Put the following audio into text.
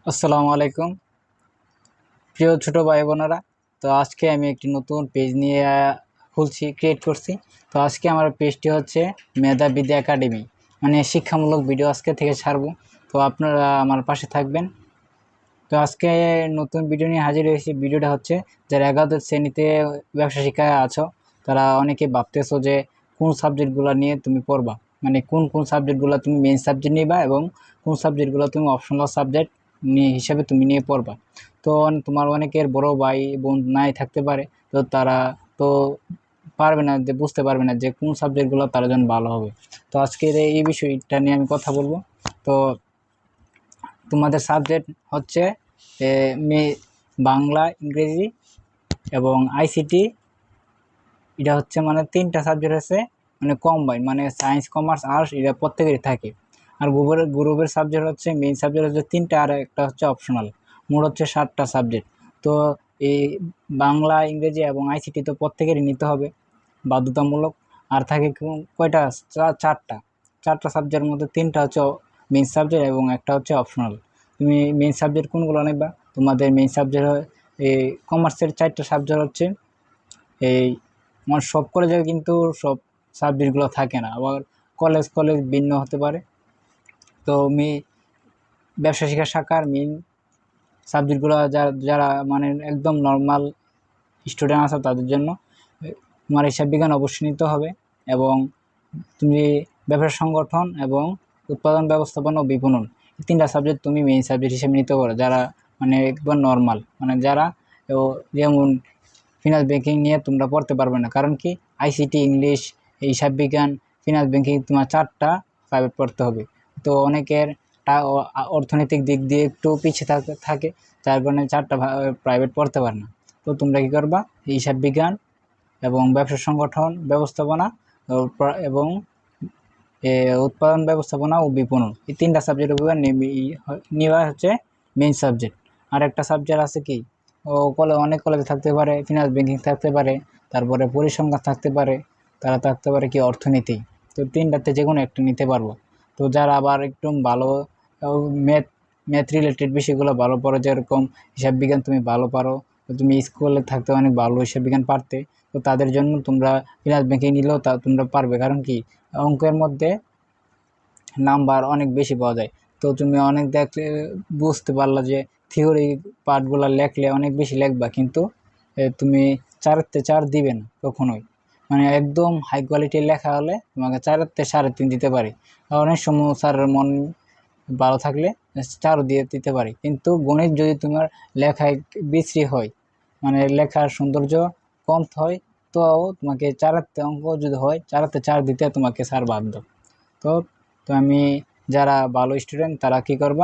আসসালামু আলাইকুম প্রিয় ছোট ভাই বোনেরা। তো আজকে আমি একটি নতুন পেজ নিয়ে ক্রিয়েট করছি। তো আজকে আমার পেজটি হচ্ছে মেধাবৃদ্ধি একাডেমি, মানে শিক্ষামূলক ভিডিও আজকে থেকে ছাড়বো। তো আপনারা আমার পাশে থাকবেন। তো আজকে নতুন ভিডিও নিয়ে হাজির হয়েছি। ভিডিওটা হচ্ছে যারা একাদশ শ্রেণীতে ব্যবসা শিক্ষায় আছো, তারা অনেকে ভাবতেছো যে কোন সাবজেক্টগুলো নিয়ে তুমি পড়বা, মানে কোন কোন সাবজেক্টগুলো তুমি মেইন সাবজেক্ট নিবা এবং কোন সাবজেক্টগুলো তুমি অপশনাল সাবজেক্ট হিসাবে তুমি নিয়ে পড়বা। তো তোমার অনেকের বড় ভাই বোন নাই থাকতে পারে, তো তারা তো পারবে না, যে বুঝতে পারবে না যে কোন সাবজেক্টগুলো তার জন্য ভালো হবে। তো আজকের এই বিষয়টা নিয়ে আমি কথা বলবো। তো তোমাদের সাবজেক্ট হচ্ছে এ, বাংলা, ইংরেজি এবং আইসিটি। এটা হচ্ছে মানে তিনটা সাবজেক্ট আছে, মানে কম্বাইন, মানে সায়েন্স কমার্স আর্টস এটা প্রত্যেকেরই থাকে। আর গ্রুপের সাবজেক্ট হচ্ছে, মেইন সাবজেক্ট হচ্ছে তিনটা, আর একটা হচ্ছে অপশনাল। মোট হচ্ছে 7টা সাবজেক্ট। তো এই বাংলা, ইংরেজি এবং আইসিটি তো প্রত্যেকেরই নিতে হবে, বাধ্যতামূলক। আর থাকে কয়টা? চারটা। চারটা সাবজেক্টের মধ্যে তিনটা হচ্ছে মেইন সাবজেক্ট এবং একটা হচ্ছে অপশনাল। তুমি মেইন সাবজেক্ট কোনগুলো নেবা? তোমাদের মেইন সাবজেক্ট এই কমার্সের 4টা সাবজেক্ট হচ্ছে এই, আমার সব কলেজে কিন্তু সব সাবজেক্টগুলো থাকে না, আবার কলেজ কলেজ ভিন্ন হতে পারে। তো ব্যবসা শিক্ষা শাখার মেইন সাবজেক্টগুলো যারা যারা মানে একদম নর্মাল স্টুডেন্ট আছে তাদের জন্য তোমার হিসাব বিজ্ঞান অবশ্যই নিতে হবে। এবং তুমি ব্যবসা সংগঠন এবং উৎপাদন ব্যবস্থাপনা ও বিপণন, এই তিনটা সাবজেক্ট তুমি মেইন সাবজেক্ট হিসেবে নিতে পারো, যারা মানে একবার নর্মাল, মানে যারা যেমন ফিনান্স ব্যাংকিং নিয়ে তোমরা পড়তে পারবে না। কারণ কি, আইসিটি, ইংলিশ, হিসাব বিজ্ঞান, ফিনান্স ব্যাংকিং তোমার 4টা প্রাইভেট পড়তে হবে। তো অনেকের অর্থনৈতিক দিক দিয়ে একটু পিছিয়ে থাকে, যার কারণে 4টা প্রাইভেট পড়তে পারে না। তো তোমরা কী করবা? হিসাব বিজ্ঞান এবং ব্যবসা সংগঠন ব্যবস্থাপনা এবং উৎপাদন ব্যবস্থাপনা ও বিপণন, এই তিনটা সাবজেক্টের উপর নেওয়া হচ্ছে মেইন সাবজেক্ট। আর একটা সাবজেক্ট আছে কি, অনেক কলেজে থাকতে পারে, ফিনান্স ব্যাংকিং থাকতে পারে, তারপরে পরিসংখ্যান থাকতে পারে, তারা থাকতে পারে কি অর্থনীতি। তো তিনটাতে যে কোনো একটা নিতে পারবো। তো যারা আবার একটু ভালো ম্যাথ ম্যাথ রিলেটেড বিষয়গুলো ভালো পারো, যেরকম হিসাব বিজ্ঞান তুমি ভালো পারো, তো তুমি স্কুলে থাকতে অনেক ভালো হিসাব বিজ্ঞান পারতে, তো তাদের জন্য তোমরা ফিনান্স ব্যাংকিং নিলেও তোমরা পারবে। কারণ কি, অঙ্কের মধ্যে নাম্বার অনেক বেশি পাওয়া যায়। তো তুমি অনেক দেখলে বুঝতে পারলা যে থিওরি পার্টগুলো লেখলে অনেক বেশি লেখবা, কিন্তু তুমি 4-তে 4 দিবে না কখনোই। মানে একদম হাই কোয়ালিটির লেখা হলে তোমাকে 4-তে 3.5 দিতে পারি। অনেক সময় স্যারের মন ভালো থাকলে 4 দিয়ে দিতে পারি। কিন্তু গণিত যদি তোমার লেখায় বিশ্রী হয়, মানে লেখার সৌন্দর্য কম হয়, তো তোমাকে 4-তে অঙ্ক যদি হয় 4-তে 4 দিতে তোমাকে স্যার বাধ্য। তো তো আমি, যারা ভালো স্টুডেন্ট তারা কি করবা,